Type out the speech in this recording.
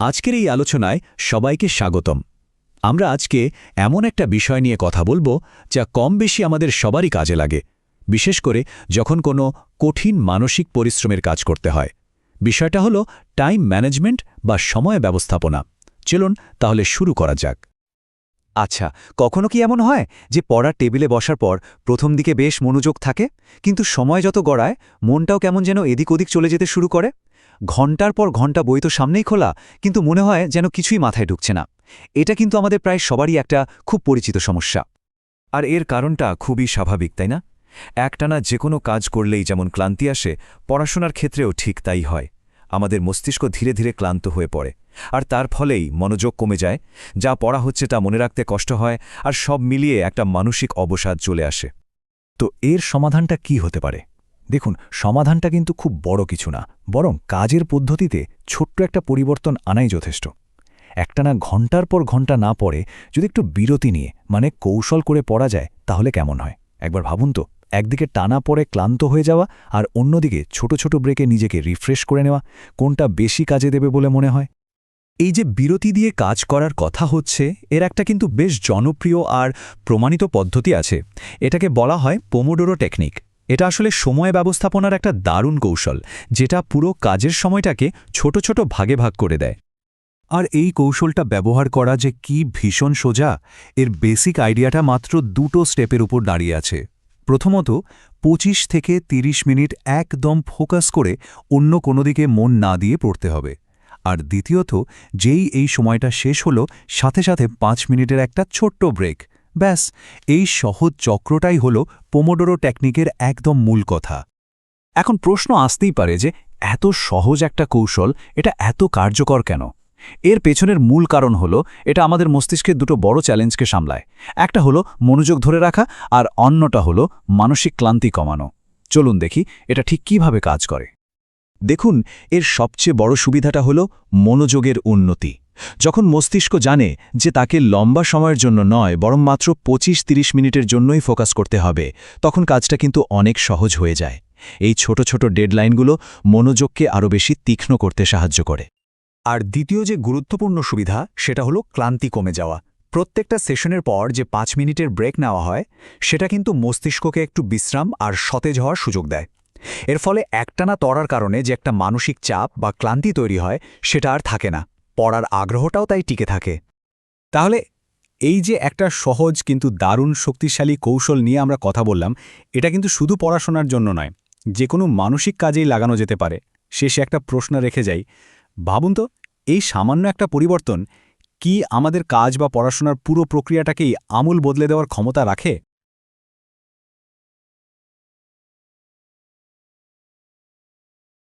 আজকের এই আলোচনায় সবাইকে স্বাগতম। আমরা আজকে এমন একটা বিষয় নিয়ে কথা বলবো যা কম বেশি আমাদের সবারই কাজে লাগে, বিশেষ করে যখন কোনো কঠিন মানসিক পরিশ্রমের কাজ করতে হয়। বিষয়টা হলো টাইম ম্যানেজমেন্ট বা সময় ব্যবস্থাপনা। চলুন তাহলে শুরু করা যাক। আচ্ছা, কখনো কি এমন হয় যে পড়ার টেবিলে বসার পর প্রথম দিকে বেশ মনোযোগ থাকে, কিন্তু সময় যত গড়ায় মনটাও কেমন যেন এদিক ওদিক চলে যেতে শুরু করে? ঘন্টার পর ঘন্টা বই তো সামনেই খোলা, কিন্তু মনে হয় যেন কিছুই মাথায় ঢুকছে না। এটা কিন্তু আমাদের প্রায় সবারই একটা খুব পরিচিত সমস্যা। আর এর কারণটা খুবই স্বাভাবিক, তাই না? একটানা যে কোনো কাজ করলেই যেমন ক্লান্তি আসে, পড়াশোনার ক্ষেত্রেও ঠিক তাই হয়। আমাদের মস্তিষ্ক ধীরে ধীরে ক্লান্ত হয়ে পড়ে, আর তার ফলেই মনোযোগ কমে যায়, যা পড়া হচ্ছে তা মনে রাখতে কষ্ট হয়, আর সব মিলিয়ে একটা মানসিক অবসাদ চলে আসে। তো এর সমাধানটা কি হতে পারে? দেখুন, সমাধানটা কিন্তু খুব বড় কিছু না, বরং কাজের পদ্ধতিতে ছোট্ট একটা পরিবর্তন আনাই যথেষ্ট। একটানা ঘন্টার পর ঘন্টা না পড়ে যদি একটু বিরতি নিয়ে কৌশল করে পড়া যায়, তাহলে কেমন হয় একবার ভাবুন তো। একদিকে টানা পড়ে ক্লান্ত হয়ে যাওয়া আর অন্যদিকে ছোট ছোট ব্রেকে নিজেকে রিফ্রেশ করে নেওয়া, কোনটা বেশি কাজে দেবে বলে মনে হয়? এই যে বিরতি দিয়ে কাজ করার কথা হচ্ছে, এর একটা কিন্তু বেশ জনপ্রিয় আর প্রমাণিত পদ্ধতি আছে। এটাকে বলা হয় পোমোডোরো টেকনিক। এটা আসলে সময় ব্যবস্থাপনার একটা দারুণ কৌশল, যেটা পুরো কাজের সময়টাকে ছোট ছোট ভাগে ভাগ করে দেয়। আর এই কৌশলটা ব্যবহার করা যে কি ভীষণ সোজা, এর বেসিক আইডিয়াটা মাত্র দুটো স্টেপের উপর দাঁড়িয়ে আছে। প্রথমত, ২৫ থেকে ৩০ মিনিট একদম ফোকাস করে অন্য কোনো দিকে মন না দিয়ে পড়তে হবে। আর দ্বিতীয়ত, যেই এই সময়টা শেষ হলো, সাথে সাথে ৫ মিনিটের একটা ছোট্ট ব্রেক। ব্যাস, এই সহজ চক্রটাই হলো পোমোডোরো টেকনিকের একদম মূল কথা। এখন প্রশ্ন আসতেই পারে যে এত সহজ একটা কৌশল, এটা এত কার্যকর কেন? এর পেছনের মূল কারণ হলো, এটা আমাদের মস্তিষ্কের দুটো বড় চ্যালেঞ্জকে সামলায়। একটা হলো মনোযোগ ধরে রাখা, আর অন্যটা হলো মানসিক ক্লান্তি কমানো। চলুন দেখি এটা ঠিক কিভাবে কাজ করে। দেখুন, এর সবচেয়ে বড় সুবিধাটা হলো মনোযোগের উন্নতি। যখন মস্তিষ্ক জানে যে তাকে লম্বা সময়ের জন্য নয়, বরং মাত্র ২৫-৩০ মিনিটের জন্যই ফোকাস করতে হবে, তখন কাজটা কিন্তু অনেক সহজ হয়ে যায়। এই ছোট ছোট ডেডলাইনগুলো মনোযোগকে আরও বেশি তীক্ষ্ণ করতে সাহায্য করে। আর দ্বিতীয় যে গুরুত্বপূর্ণ সুবিধা, সেটা হলো ক্লান্তি কমে যাওয়া। প্রত্যেকটা সেশনের পর যে ৫ মিনিটের ব্রেক নেওয়া হয়, সেটা কিন্তু মস্তিষ্ককে একটু বিশ্রাম আর সতেজ হওয়ার সুযোগ দেয়। এর ফলে একটানা পড়ার কারণে যে একটা মানসিক চাপ বা ক্লান্তি তৈরি হয়, সেটা আর থাকে না। পড়ার আগ্রহটাও তাই টিকে থাকে। তাহলে এই যে একটা সহজ কিন্তু দারুণ শক্তিশালী কৌশল নিয়ে আমরা কথা বললাম, এটা কিন্তু শুধু পড়াশোনার জন্য নয়, যে কোনো মানসিক কাজেই লাগানো যেতে পারে। শেষে একটা প্রশ্ন রেখে যাই, ভাবুন তো, এই সামান্য একটা পরিবর্তন কি আমাদের কাজ বা পড়াশোনার পুরো প্রক্রিয়াটাকেই আমূল বদলে দেওয়ার ক্ষমতা রাখে?